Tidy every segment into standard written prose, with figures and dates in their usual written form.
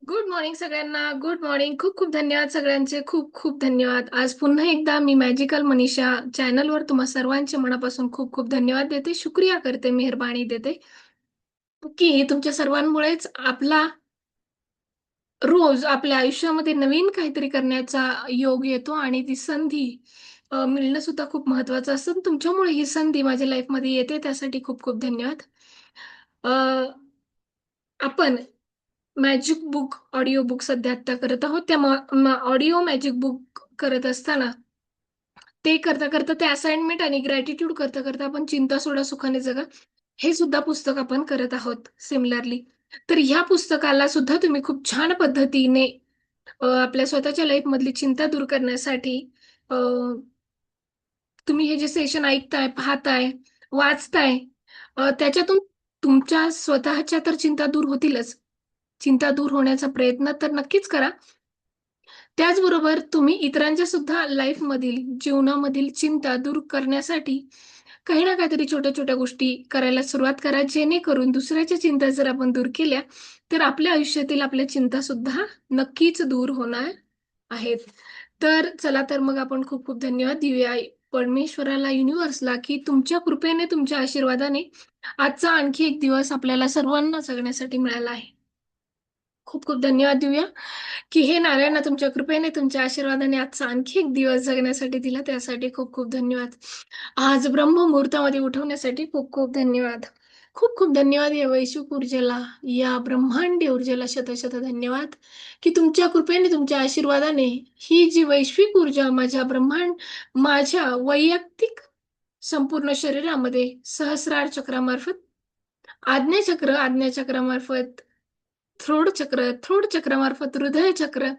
Good morning सगळ्यांना. Good morning. खूप खूप धन्यवाद सगळ्यांचे. खूप खूप धन्यवाद. आज पुन्हा एकदा मी मॅजिकल मनीषा चॅनलवर तुम्हा सर्वांचे मनापासून खूप खूप धन्यवाद देते. शुक्रिया करते, मेहरबानी देते की तुमच्या सर्वांमुळेच आपला रोज आपल्या आयुष्यामध्ये नवीन काहीतरी करण्याचा योग येतो आणि ती संधी मिळणं सुद्धा खूप महत्वाचं असतं. तुमच्यामुळे ही संधी माझ्या लाईफमध्ये येते, त्यासाठी खूप खूप धन्यवाद. अ, आपण मॅजिक बुक ऑडिओ बुक सध्या आता करत आहोत. त्या ऑडिओ मॅजिक बुक करत असताना ते करता करता ते असाइनमेंट आणि ग्रॅटिट्यूड करता करता आपण चिंता सोडा सुखाने जगा हे सुद्धा पुस्तक आपण करत आहोत सिमिलरली. तर ह्या पुस्तकाला सुद्धा तुम्ही खूप छान पद्धतीने आपल्या स्वतःच्या लाईफ मधली चिंता दूर करण्यासाठी अ, तुम्ही हे जे सेशन ऐकताय, पाहताय, वाचताय, त्याच्यातून तुमच्या स्वतःच्या तर चिंता दूर होतीलच. चिंता दूर होण्याचा प्रयत्न तर नक्कीच करा. त्याचबरोबर तुम्ही इतरांच्या सुद्धा लाईफमधील, जीवनामधील चिंता दूर करण्यासाठी काही ना काहीतरी छोट्या-छोट्या गोष्टी करायला सुरुवात करा. जेणेकरून दुसऱ्याच्या चिंता जर आपण दूर केल्या, तर आपल्या आयुष्यातील आपल्या चिंता सुद्धा नक्कीच दूर होणार आहेत. तर चला तर मग आपण खूप खूप धन्यवाद देऊया परमेश्वराला, युनिव्हर्सला, की तुमच्या कृपेने, तुमच्या आशीर्वादाने आजचा आणखी एक दिवस आपल्याला सर्वांना जगण्यासाठी मिळाला आहे. खूप खूप धन्यवाद देऊया, की हे नारायणा तुमच्या कृपेने, तुमच्या आशीर्वादाने आजचा आणखी एक दिवस जगण्यासाठी दिला, त्यासाठी खूप खूप धन्यवाद. आज ब्रह्ममुहूर्तामध्ये उठवण्यासाठी खूप खूप धन्यवाद. खूप खूप धन्यवाद या वैश्विक ऊर्जेला, या ब्रह्मांडीय ऊर्जेला शतशत धन्यवाद, की तुमच्या कृपेने, तुमच्या आशीर्वादाने ही जी वैश्विक ऊर्जा माझ्या वैयक्तिक संपूर्ण शरीरामध्ये सहस्रार चक्रामार्फत, आज्ञाचक्रामार्फत थ्रोड चक्रामार्फत हृदय चक्र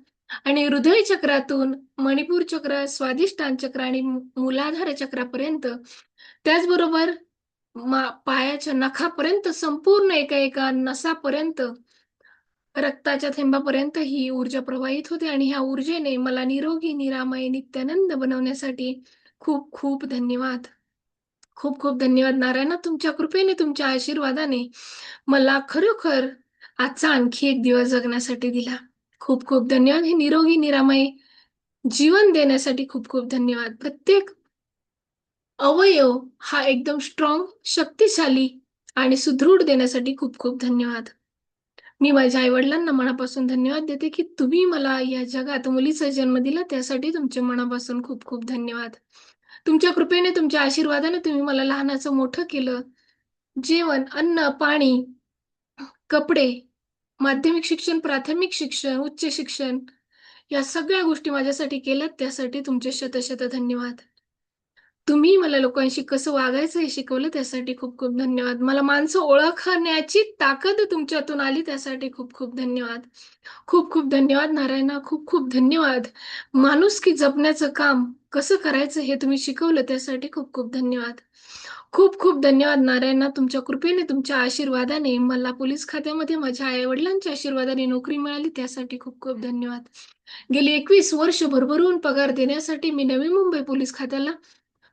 आणि हृदय चक्रातून मणिपूर चक्र, स्वादिष्टान चक्र आणि मूलाधार चक्रापर्यंत, त्याचबरोबर पायाच्या नखापर्यंत, संपूर्ण एका एका नसापर्यंत, रक्ताच्या थेंबापर्यंत ही ऊर्जा प्रवाहित होते आणि ह्या ऊर्जेने मला निरोगी, निरामय, नित्यानंद बनवण्यासाठी खूप खूप धन्यवाद. खूप खूप धन्यवाद नारायणा, तुमच्या कृपेने, तुमच्या आशीर्वादाने मला खरोखर आजचा आणखी एक दिवस जगण्यासाठी दिला. खूप खूप धन्यवाद. हे निरोगी, निरामय जीवन देण्यासाठी खूप खूप धन्यवाद. प्रत्येक अवयव हा एकदम स्ट्रॉंग, शक्तिशाली आणि सुदृढ देण्यासाठी खूप खूप धन्यवाद. मी माझ्या आई-वडिलांना मनापासून धन्यवाद देते, की तुम्ही मला या जगात मुलीचा जन्म दिला, त्यासाठी तुमचे मनापासून खूप खूप धन्यवाद. तुमच्या कृपेने, तुमच्या आशीर्वादाने तुम्ही मला लहानाचं मोठं केलं. जेवण, अन्न, पाणी, कपडे, माध्यमिक शिक्षण, प्राथमिक शिक्षण, उच्च शिक्षण या सगळ्या गोष्टी माझ्यासाठी केल्यात, त्यासाठी तुमचे शतशत धन्यवाद. तुम्ही मला लोकांशी कसं वागायचं हे शिकवलं, त्यासाठी खूप खूप धन्यवाद. मला माणसं ओळखण्याची ताकद तुमच्यातून आली, त्यासाठी खूप खूप धन्यवाद. खूप खूप धन्यवाद नारायणा. खूप खूप धन्यवाद. माणुसकी जपण्याचं काम कसं करायचं हे तुम्ही शिकवलं, त्यासाठी खूप खूप धन्यवाद. खूप खूप धन्यवाद नारायणा. तुमच्या कृपेने, तुमच्या आशीर्वादाने मला पोलीस खात्यामध्ये माझ्या आई-वडिलांच्या आशीर्वादाने नोकरी मिळाली, त्यासाठी खूप खूप धन्यवाद. गेली 21 वर्ष भरभरून पगार देण्यासाठी मी नवी मुंबई पोलीस खात्याला,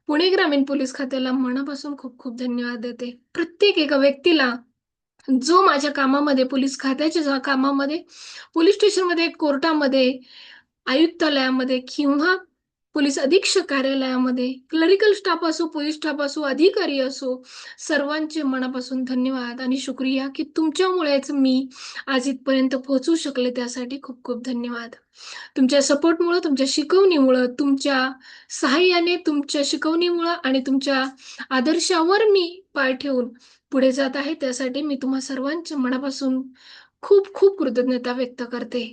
पुणे ग्रामीण पोलीस खात्याला मनापासून खूप खूप धन्यवाद देते. प्रत्येक एका व्यक्तीला जो माझ्या कामामध्ये, पोलीस खात्याच्या कामामध्ये, पोलीस स्टेशनमध्ये, कोर्टामध्ये, आयुक्तालयामध्ये किंवा पोलीस अधीक्षक कार्यालयामध्ये, क्लरिकल स्टाफ असो, पोलीस स्टाफ असो, अधिकारी असो, सर्वांचे मनापासून धन्यवाद आणि शुक्रिया, की तुमच्यामुळेच मी आज इथपर्यंत पोहोचू शकले, त्यासाठी खूप खूप धन्यवाद. तुमच्या सपोर्टमुळं, तुमच्या शिकवणीमुळं, तुमच्या सहाय्याने, तुमच्या शिकवणीमुळं आणि तुमच्या आदर्शावर मी पाय ठेवून पुढे जात आहे, त्यासाठी मी तुम्हा सर्वांच्या मनापासून खूप खूप कृतज्ञता व्यक्त करते.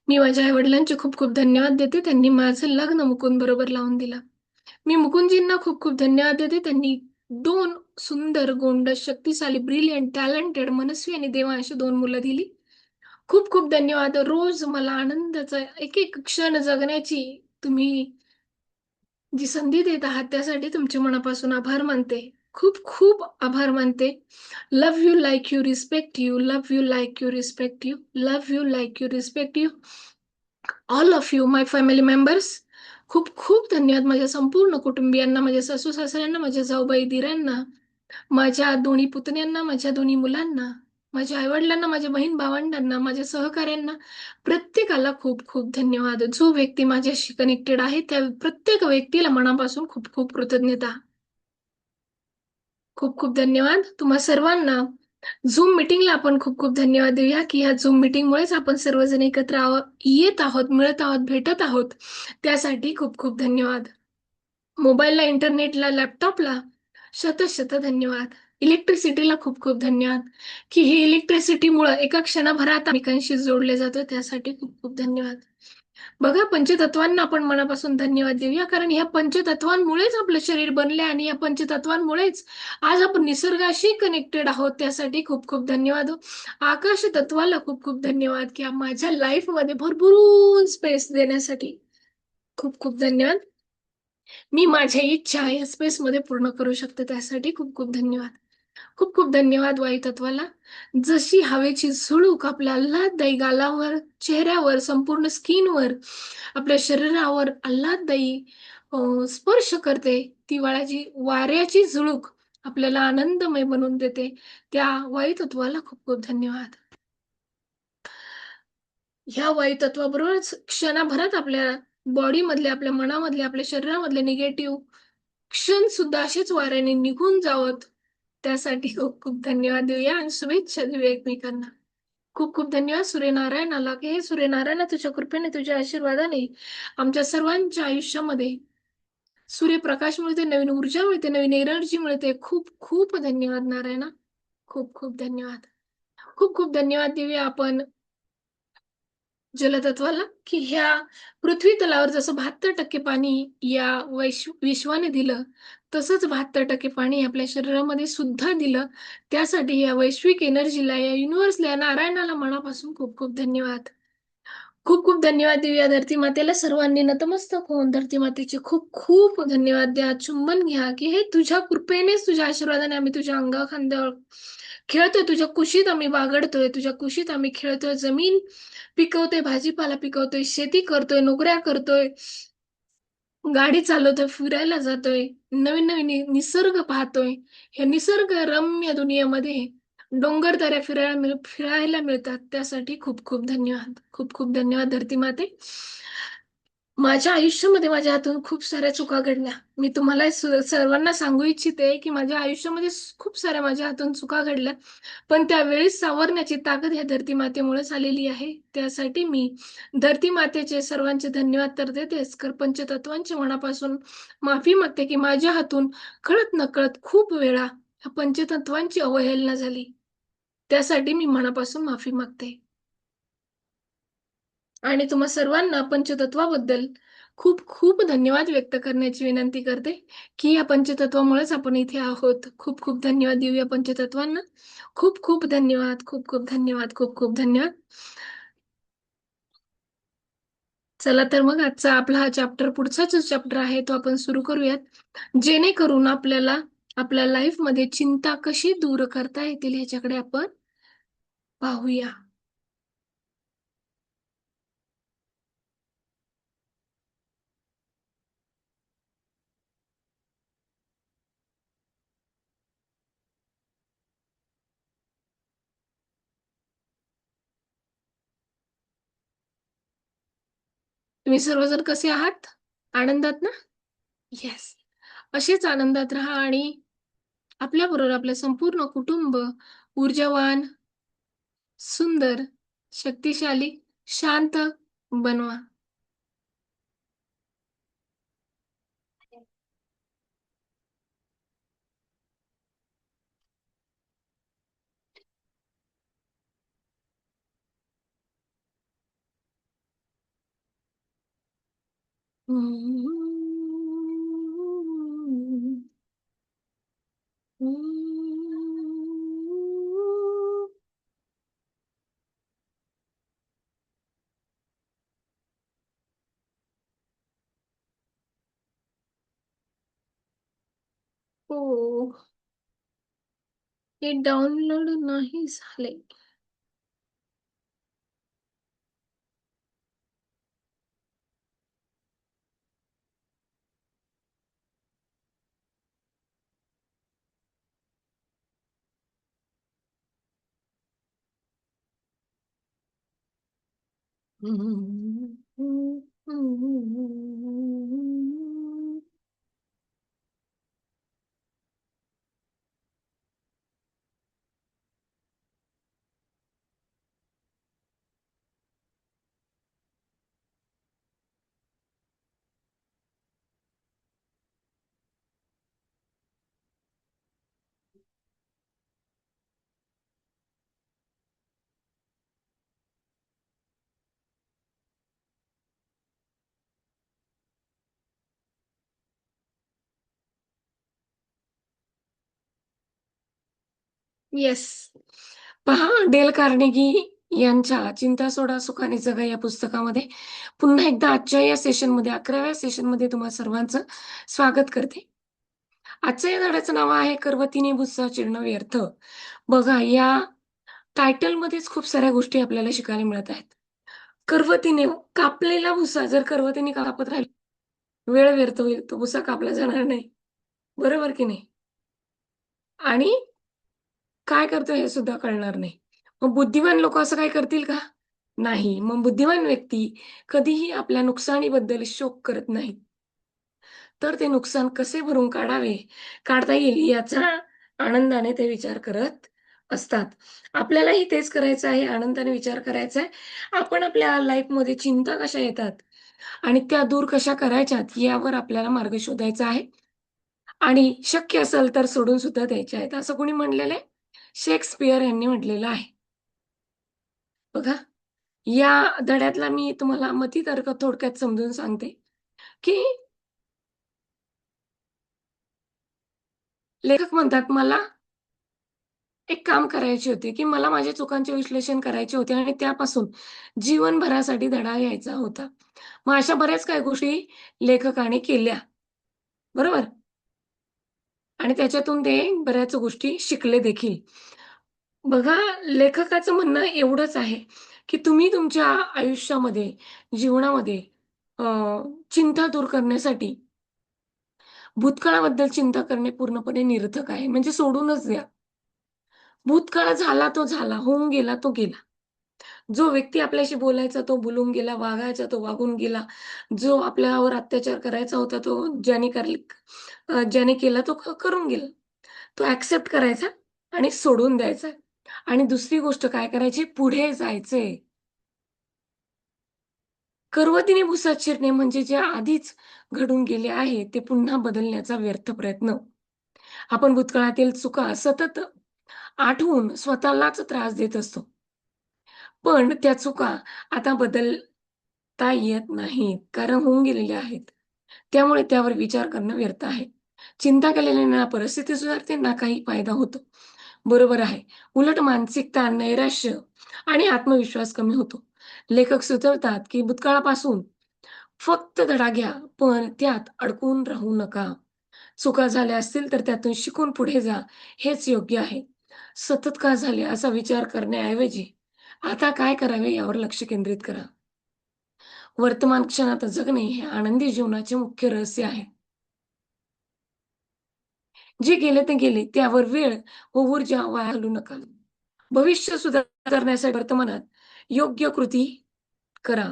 मी माझ्या आई-वडिलांचे खूप खूप धन्यवाद देते. त्यांनी माझं लग्न मुकुंद बरोबर लावून दिलं. मी मुकुंदजींना खूप खूप धन्यवाद देते. त्यांनी 2 सुंदर, गोंडस, शक्तिशाली, ब्रिलियंट, टॅलेंटेड, मनस्वी आणि देवांशी 2 मुलं दिली. खूप खूप धन्यवाद. रोज मला आनंदाचा एक-एक क्षण जगण्याची तुम्ही जी संधी देत आहात, त्यासाठी तुमचे मनापासून आभार मानते. खूप खूप आभार मानते. Love you like you, respect you. Love you like you, respect you. Love you like you, respect you. All of you my family members. खूप खूप धन्यवाद माझ्या संपूर्ण कुटुंबियांना, माझ्या सासू-सासऱ्यांना, माझ्या जाऊबाई, दिरांना, माझ्या दोन्ही पुतण्यांना, माझ्या दोन्ही मुलांना. माझ्या आई-वडिलांना, माझ्या बहीण-भावंडांना, माझ्या सहकाऱ्यांना, प्रत्येकाला खूप खूप धन्यवाद. जो व्यक्ती माझ्याशी कनेक्टेड आहे, त्या प्रत्येक व्यक्तीला मनापासून खूप खूप कृतज्ञता. खूप खूप धन्यवाद. तुम्हा सर्वांना Zoom मीटिंगला आपण खूप खूप धन्यवाद देऊया, की ह्या Zoom मीटिंगमुळेच आपण सर्वजण एकत्र येत आहोत, मिळत आहोत, भेटत आहोत. त्यासाठी खूप खूप धन्यवाद. मोबाईलला, इंटरनेटला, लॅपटॉपला शत धन्यवाद. इलेक्ट्रिसिटीला खूप खूप धन्यवाद, की ही इलेक्ट्रिसिटीमुळं एका क्षणाभरात एकमेकांशी जोडले जातो. त्यासाठी खूप खूप धन्यवाद. बघा, पंचतत्वांना आपण मनापासून धन्यवाद देऊया, कारण ह्या पंचतत्वांमुळेच आपलं शरीर बनले आणि या पंचतत्वांमुळेच आज आपण निसर्गाशी कनेक्टेड आहोत. त्यासाठी खूप खूप धन्यवाद. आकाश तत्वाला खूप खूप धन्यवाद, की माझ्या लाईफमध्ये भरभरून स्पेस देण्यासाठी खूप खूप धन्यवाद. मी माझ्या इच्छा या स्पेसमध्ये पूर्ण करू शकते. त्यासाठी खूप खूप धन्यवाद. खूप खूप धन्यवाद वायुतत्वाला. जशी हवेची झुळूक आपल्या आल्हाददायी गालावर, चेहऱ्यावर, संपूर्ण स्किनवर, आपल्या शरीरावर आल्हाददायी स्पर्श करते. ती वाऱ्याची झुळूक आपल्याला आनंदमय बनवून देते. त्या वायुतत्वाला खूप खूप धन्यवाद. ह्या वायुतत्वाबरोबरच क्षणाभरात आपल्या बॉडीमधले, आपल्या मनामधले, आपल्या शरीरामधले निगेटिव्ह क्षण सुद्धा असेच वाऱ्याने निघून जावत. त्यासाठी खूप खूप धन्यवाद देऊया आणि शुभेच्छा देऊया एकमेकांना. खूप खूप धन्यवाद सूर्यनारायणाला, की हे सूर्यनारायणा तुझ्या कृपेने, तुझ्या आशीर्वादाने आमच्या सर्वांच्या आयुष्यामध्ये सूर्यप्रकाश मिळते, नवीन ऊर्जा मिळते, नवीन एनर्जी मिळते. खूप खूप धन्यवाद नारायणा. खूप खूप धन्यवाद. खूप खूप धन्यवाद देऊया आपण जलतत्वाला, की ह्या पृथ्वी तलावर जसं 72% पाणी या विश्वाने दिलं, तसंच 72% पाणी आपल्या शरीरामध्ये सुद्धा दिलं. त्यासाठी या वैश्विक एनर्जीला, या युनिव्हर्सला, या नारायणाला मनापासून खूप खूप धन्यवाद. खूप खूप धन्यवाद देऊया धरती मातेला. सर्वांनी नतमस्तक होऊन धरती मातेचे खूप खूप धन्यवाद द्या. चुंबन घ्या, की हे तुझ्या कृपेनेच, तुझ्या आशीर्वादाने आम्ही तुझ्या अंगाखांद्यावर खेळतोय. तुझ्या कुशीत आम्ही बागडतोय. तुझ्या कुशीत आम्ही खेळतोय. जमीन पिकवतोय, भाजीपाला पिकवतोय, शेती करतोय, नोकऱ्या करतोय, गाडी चालवतोय, फिरायला जातोय, नवीन-नवीन निसर्ग पाहतोय. हे निसर्गरम्य दुनियेमध्ये डोंगरदऱ्या फिरायला मिळतात. त्यासाठी खूप खूप धन्यवाद. खूप खूप धन्यवाद धरती माते. माझ्या आयुष्यामध्ये माझ्या हातून खूप साऱ्या चुका घडल्या. मी तुम्हाला सर्वांना सांगू इच्छिते, की माझ्या आयुष्यामध्ये खूप साऱ्या माझ्या हातून चुका घडल्या. पण त्यावेळेस सावरण्याची ताकद ह्या धरती मातेमुळेच आलेली आहे. त्यासाठी मी धरती मातेचे सर्वांचे धन्यवाद तर देतेच, तर पंचतत्वांच्या मनापासून माफी मागते, की माझ्या हातून कळत-नकळत खूप वेळा ह्या पंचतत्वांची अवहेलना झाली. त्यासाठी मी मनापासून माफी मागते. आणि तुम्हा सर्वांना पंचतत्वाबद्दल खूप खूप धन्यवाद व्यक्त करण्याची विनंती करते, की या पंचतत्वामुळेच आपण इथे आहोत. खूप खूप धन्यवाद देऊया पंचतत्वांना. खूप खूप धन्यवाद, खूप खूप धन्यवाद, खूप खूप धन्यवाद. चला तर मग आजचा आपला हा चॅप्टर, पुढचा जो चॅप्टर आहे तो आपण सुरू करूयात. जेणेकरून आपल्याला आपल्या लाईफमध्ये चिंता कशी दूर करता येतील ह्याच्याकडे आपण पाहूया. तुम्ही सर्वजण कसे आहात? आनंदात ना? येस. असेच आनंदात राहा आणि आपल्याबरोबर आपलं संपूर्ण कुटुंब ऊर्जावान, सुंदर, शक्तिशाली, शांत बनवा. हो, हे डाउनलोड नाही झाले. येस. पहा, डेल कार्नेगी यांच्या चिंता सोडा सुखाने जगा या पुस्तकामध्ये पुन्हा एकदा आजच्या या सेशनमध्ये 11व्या सेशनमध्ये तुम्हा सर्वांचं स्वागत करते. आजच्या या धड्याचं नाव आहे "करवतीने भुस्सा चिरणं व्यर्थ". बघा, या टायटलमध्येच खूप साऱ्या गोष्टी आपल्याला शिकायला मिळत आहेत. करवतीने कापलेला भुसा जर करवतीने कापत राहिली, वेळ व्यर्थ होईल. तो भुसा कापला जाणार नाही. बरोबर की नाही? आणि काय करतोय हे सुद्धा कळणार नाही. मग बुद्धिमान लोकं असं काही करतील का? नाही. मग बुद्धिमान व्यक्ती कधीही आपल्या नुकसानीबद्दल शोक करत नाहीत. तर ते नुकसान कसे भरून काढता येईल याचा आनंदाने ते विचार करत असतात. आपल्यालाही तेच करायचं आहे, आनंदाने विचार करायचा आहे. आपण आपल्या लाईफमध्ये चिंता कशा येतात आणि त्या दूर कशा करायच्यात यावर आपल्याला मार्ग शोधायचा आहे आणि शक्य असेल तर सोडून सुद्धा द्यायचे आहेत. असं कोणी म्हटलेलं आहे? शेक्सपियर यांनी म्हटलेलं आहे. बघा, या धड्यातला मी तुम्हाला मतितर्क थोडक्यात समजून सांगते, की लेखक म्हणतात, "मला एक काम करायचे होते, की मला माझ्या चुकांचे विश्लेषण करायचे होते आणि त्यापासून जीवनभरासाठी धडा घ्यायचा होता." मग अशा बऱ्याच काही गोष्टी लेखकाने केल्या, बरोबर? आणि त्याच्यातून ते बऱ्याच गोष्टी शिकले देखील. बघा, लेखकाचं म्हणणं एवढंच आहे, की तुम्ही तुमच्या आयुष्यामध्ये, जीवनामध्ये अ, चिंता दूर करण्यासाठी भूतकाळाबद्दल चिंता करणे पूर्णपणे निरर्थक आहे. म्हणजे सोडूनच द्या. भूतकाळ झाला तो झाला, होऊन गेला तो गेला. जो व्यक्ती आपल्याशी बोलायचा तो बोलून गेला, वागायचा तो वागून गेला. जो आपल्यावर अत्याचार करायचा होता तो ज्याने केला तो करून गेला. तो ॲक्सेप्ट करायचा आणि सोडून द्यायचा आणि दुसरी गोष्ट काय करायची, पुढे जायचंय. करवतीने भुसात शिरणे म्हणजे जे आधीच घडून गेले आहे, ते पुन्हा बदलण्याचा व्यर्थ प्रयत्न. आपण भूतकाळातील चुका सतत आठवून स्वतःलाच त्रास देत असतो. पण त्या चुका आता बदलता येत नाहीत, कारण होऊन गेलेल्या आहेत. त्यामुळे त्यावर विचार करणं व्यर्थ आहे. चिंता केल्याने ना परिस्थिती सुधारते, ना काही फायदा होतो. बरोबर आहे. उलट मानसिक ताण, नैराश्य आणि आत्मविश्वास कमी होतो. लेखक सुचवतात, की भूतकाळापासून फक्त धडा घ्या, पण त्यात अडकून राहू नका. चुका झाल्या असतील तर त्यातून शिकून पुढे जा, हेच योग्य आहे. सतत का झाले असा विचार करण्याऐवजी आता काय करावे यावर लक्ष केंद्रित करा. वर्तमान क्षणात जगणे हे आनंदी जीवनाचे मुख्य रहस्य आहे. जे गेले ते गेले. त्यावर वेळ व ऊर्जा वाया घालवू नका. भविष्य सुधारण्यासाठी वर्तमानात योग्य कृती करा.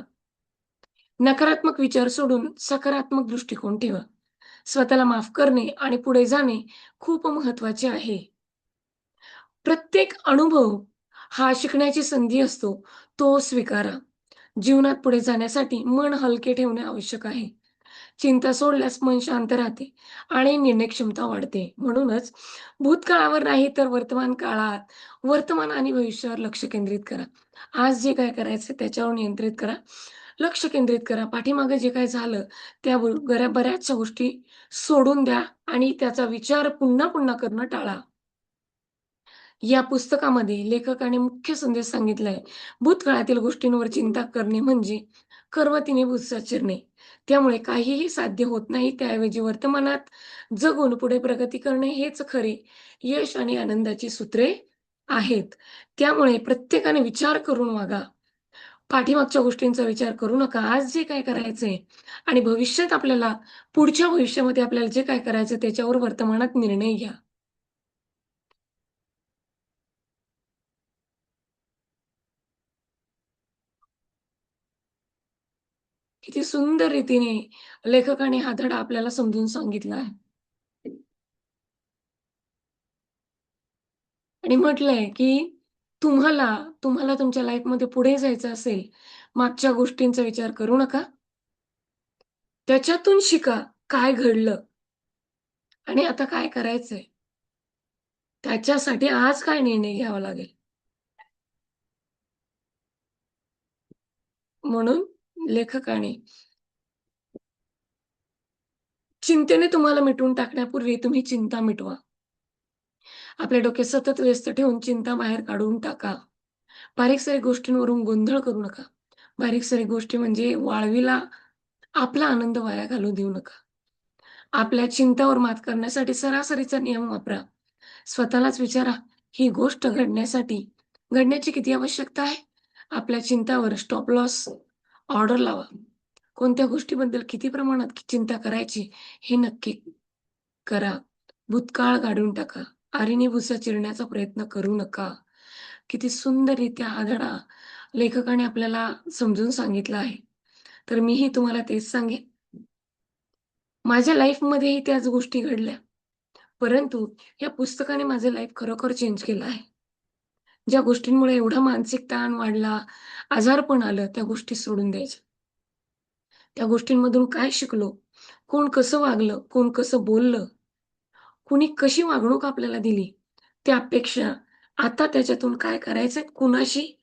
नकारात्मक विचार सोडून सकारात्मक दृष्टिकोन ठेवा. स्वतःला माफ करणे आणि पुढे जाणे खूप महत्त्वाचे आहे. प्रत्येक अनुभव हा शिकण्याची संधी असतो, तो स्वीकारा. जीवनात पुढे जाण्यासाठी मन हलके ठेवणे आवश्यक आहे. चिंता सोडल्यास मन शांत राहते आणि निर्णय क्षमता वाढते. म्हणूनच भूतकाळावर नाही तर वर्तमान काळात, वर्तमान आणि भविष्यावर लक्ष केंद्रित करा. आज जे काय करायचं त्याच्यावर नियंत्रित करा. लक्ष केंद्रित करा. पाठीमागे जे काही झालं त्या बऱ्याचशा गोष्टी सोडून द्या आणि त्याचा विचार पुन्हा-पुन्हा करणं टाळा. या पुस्तकामध्ये लेखकाने मुख्य संदेश सांगितलाय. भूतकाळातील गोष्टींवर चिंता करणे म्हणजे करवतीने भुससा चिरणे. त्यामुळे काहीही साध्य होत नाही. त्याऐवजी वर्तमानात जगून पुढे प्रगती करणे हेच खरे यश आणि आनंदाची सूत्रे आहेत. त्यामुळे प्रत्येकाने विचार करून वागा. पाठीमागच्या गोष्टींचा विचार करू नका. आज जे काय करायचंय आणि भविष्यात आपल्याला पुढच्या भविष्यामध्ये आपल्याला जे काय करायचं त्याच्यावर वर्तमानात निर्णय घ्या. किती सुंदर रीतीने लेखकाने हा धडा आपल्याला समजून सांगितला आहे. आणि म्हटलंय, की तुम्हाला तुम्हाला तुमच्या लाईफमध्ये पुढे जायचं असेल, मागच्या गोष्टींचा विचार करू नका. त्याच्यातून शिका, काय घडलं आणि आता काय करायचंय? त्याच्यासाठी आज काय निर्णय घ्यावा लागेल? म्हणून लेखकाने चिंतेने तुम्हाला मिटवून टाकण्यापूर्वी तुम्ही चिंता मिटवा. आपल्या डोक्यात सतत व्यस्त ठेवून चिंता बाहेर काढून टाका. बारीक-सारीक गोष्टींवरून गोंधळ करू नका. बारीक-सारीक गोष्टी म्हणजे वाळवीला आपला आनंद वाया घालवू देऊ नका. आपल्या चिंतावर मात करण्यासाठी सरासरीचा नियम वापरा. स्वतःलाच विचारा, ही गोष्ट घडण्याची किती आवश्यकता आहे? आपल्या चिंतावर स्टॉप लॉस ऑर्डर लावा. कोणत्या गोष्टीबद्दल किती प्रमाणात चिंता करायची हे नक्की करा. भूतकाळ काढून टाका. आरीने भुसा चिरण्याचा प्रयत्न करू नका. किती सुंदररित्या हा धडा लेखकाने आपल्याला समजून सांगितला आहे. तर मीही तुम्हाला तेच सांगेन. माझ्या लाईफमध्येही त्याच गोष्टी घडल्या. परंतु या पुस्तकाने माझं लाईफ खरोखर चेंज केलं आहे. ज्या गोष्टींमुळे एवढा मानसिक ताण वाढला, आजारपण आलं, त्या गोष्टी सोडून द्यायच्या. त्या गोष्टींमधून काय शिकलो? कोण कसं वागलं? कोण कसं बोललं? कुणी कशी वागणूक आपल्याला दिली? त्यापेक्षा आता त्याच्यातून काय करायचंय? कुणाशी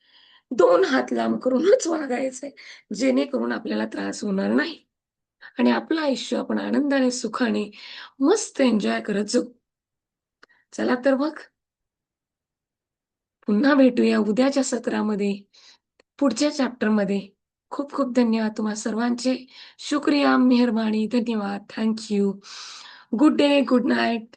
2 हात लांब करूनच वागायचंय, जेणेकरून आपल्याला त्रास होणार नाही आणि आपलं आयुष्य आपण आनंदाने, सुखाने, मस्त एन्जॉय करत जगू. चला तर मग पुन्हा भेटूया उद्याच्या सत्रामध्ये, पुढच्या चॅप्टरमध्ये. खूप खूप धन्यवाद तुम्हा सर्वांचे. शुक्रिया, मेहरबानी, धन्यवाद. Thank you. Good day, good night.